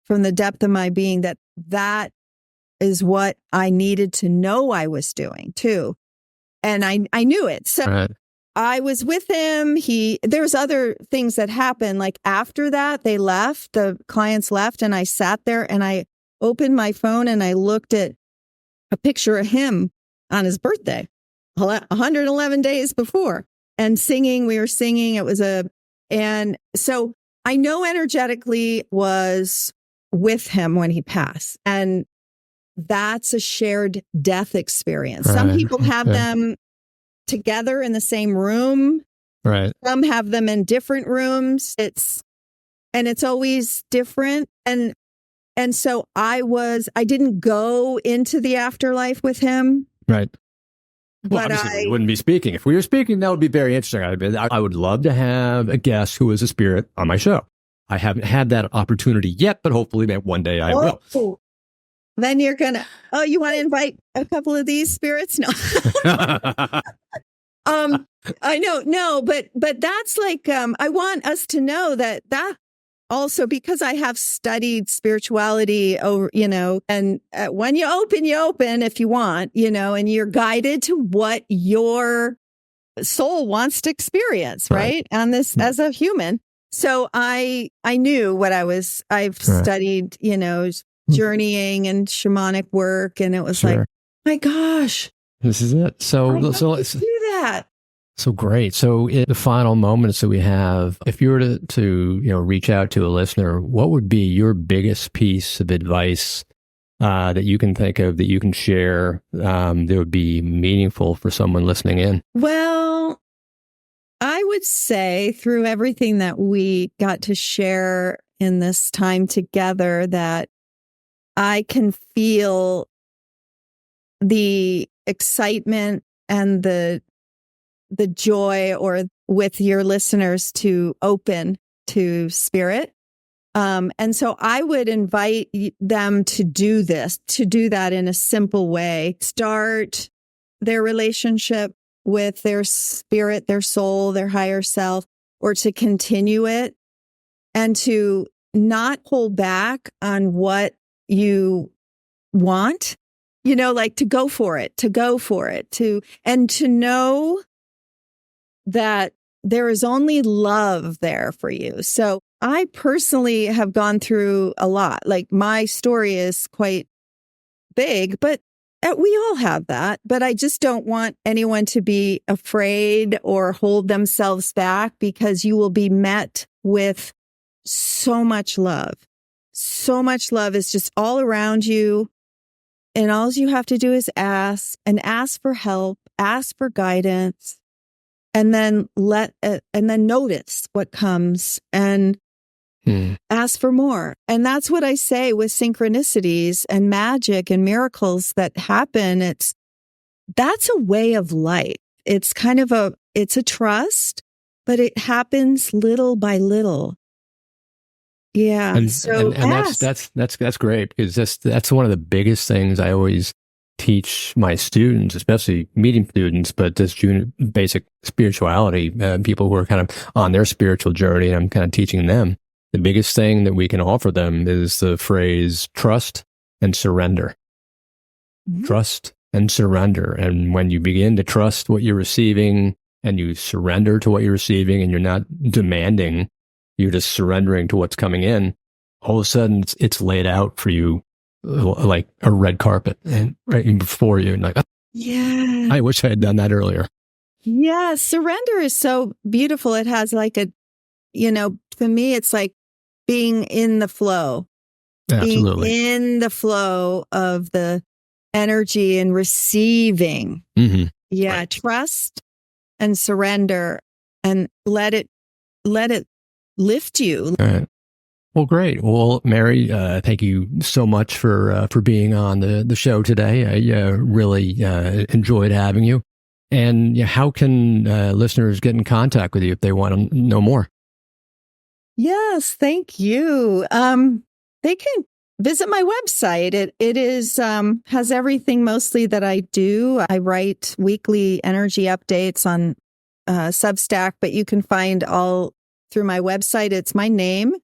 from the depth of my being that is what I needed to know I was doing too. And I knew it. So Right. I was with him. There's other things that happened. Like after that, the clients left and I sat there and I opened my phone and I looked at a picture of him on his birthday, 111 days before, and singing. We were singing. And so I know energetically was with him when he passed. And that's a shared death experience. Right. Some people have them together in the same room. Right. Some have them in different rooms. It's always different. And so I didn't go into the afterlife with him. Right. Well, But obviously, we wouldn't be speaking. If we were speaking, that would be very interesting. I would love to have a guest who is a spirit on my show. I haven't had that opportunity yet, but hopefully one day I will. Then you're going to, you want to invite a couple of these spirits? No. I know, no, but that's like, I want us to know that also, because I have studied spirituality over, and when you open if you want, and you're guided to what your soul wants to experience, right? On this as a human. So I knew what I've studied, journeying and shamanic work. And it was like, my gosh, this is it. So let's do that. So great. So in the final moments that we have, if you were to reach out to a listener, what would be your biggest piece of advice that you can think of that you can share that would be meaningful for someone listening in? Well, I would say through everything that we got to share in this time together that I can feel the excitement and the joy or with your listeners to open to spirit. And so I would invite them to do that in a simple way. Start their relationship with their spirit, their soul, their higher self, or to continue it and to not hold back on what you want, like to go for it, and to know that there is only love there for you. So I personally have gone through a lot. Like my story is quite big, but we all have that. But I just don't want anyone to be afraid or hold themselves back because you will be met with so much love, so much love is just all around you. And all you have to do is ask for help, ask for guidance, and then notice what comes and ask for more. And that's what I say with synchronicities and magic and miracles that happen. That's a way of life. It's kind of it's a trust, but it happens little by little. Yeah. And ask. that's great, because that's one of the biggest things I always teach my students, especially medium students, but just basic spirituality, people who are kind of on their spiritual journey, and I'm kind of teaching them. The biggest thing that we can offer them is the phrase trust and surrender. Mm-hmm. Trust and surrender. And when you begin to trust what you're receiving and you surrender to what you're receiving, and you're not demanding, you're just surrendering to what's coming in, all of a sudden it's laid out for you like a red carpet and right before you. And like, yeah, I wish I had done that earlier. Yeah. Surrender is so beautiful. It has like for me, it's like being in the flow. Absolutely. Being in the flow of the energy and receiving. Mm-hmm. Yeah. Right. Trust and surrender and let it lift you. All right. Well, great. Well, Mary, thank you so much for being on the show today. I really enjoyed having you. And how can listeners get in contact with you if they want to know more? Yes, thank you. They can visit my website. It is has everything mostly that I do. I write weekly energy updates on Substack, but you can find all through my website. It's my name.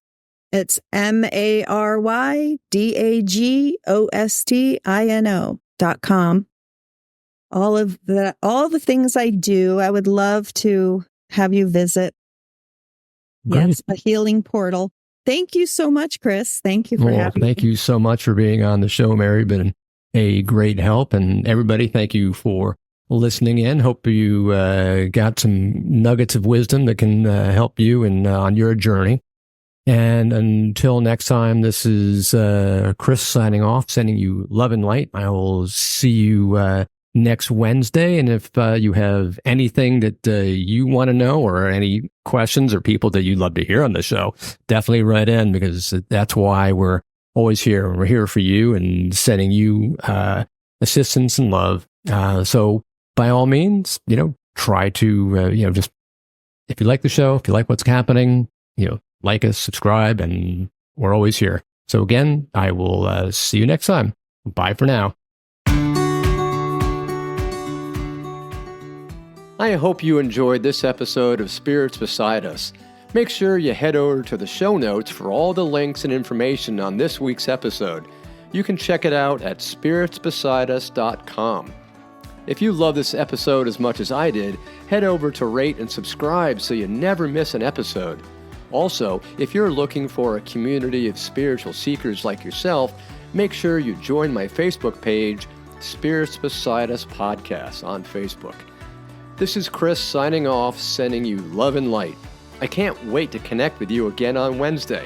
It's MaryDagostino.com. All the things I do, I would love to have you visit. Great. Yes, a healing portal. Thank you so much, Chris. Thank you for having me. Thank you so much for being on the show, Mary. Been a great help. And everybody, thank you for listening in. Hope you got some nuggets of wisdom that can help you on your journey. And until next time, this is Chris signing off, sending you love and light. I will see you next Wednesday. And if you have anything that you want to know, or any questions or people that you'd love to hear on the show, definitely write in, because that's why we're always here. We're here for you and sending you assistance and love. So by all means, try to, just, if you like the show, if you like what's happening, like us, subscribe, and we're always here. So again, I will see you next time. Bye for now. I hope you enjoyed this episode of Spirits Beside Us. Make sure you head over to the show notes for all the links and information on this week's episode. You can check it out at spiritsbesideus.com. If you love this episode as much as I did, head over to rate and subscribe so you never miss an episode. Also, if you're looking for a community of spiritual seekers like yourself, make sure you join my Facebook page, Spirits Beside Us Podcast on Facebook. This is Chris signing off, sending you love and light. I can't wait to connect with you again on Wednesday.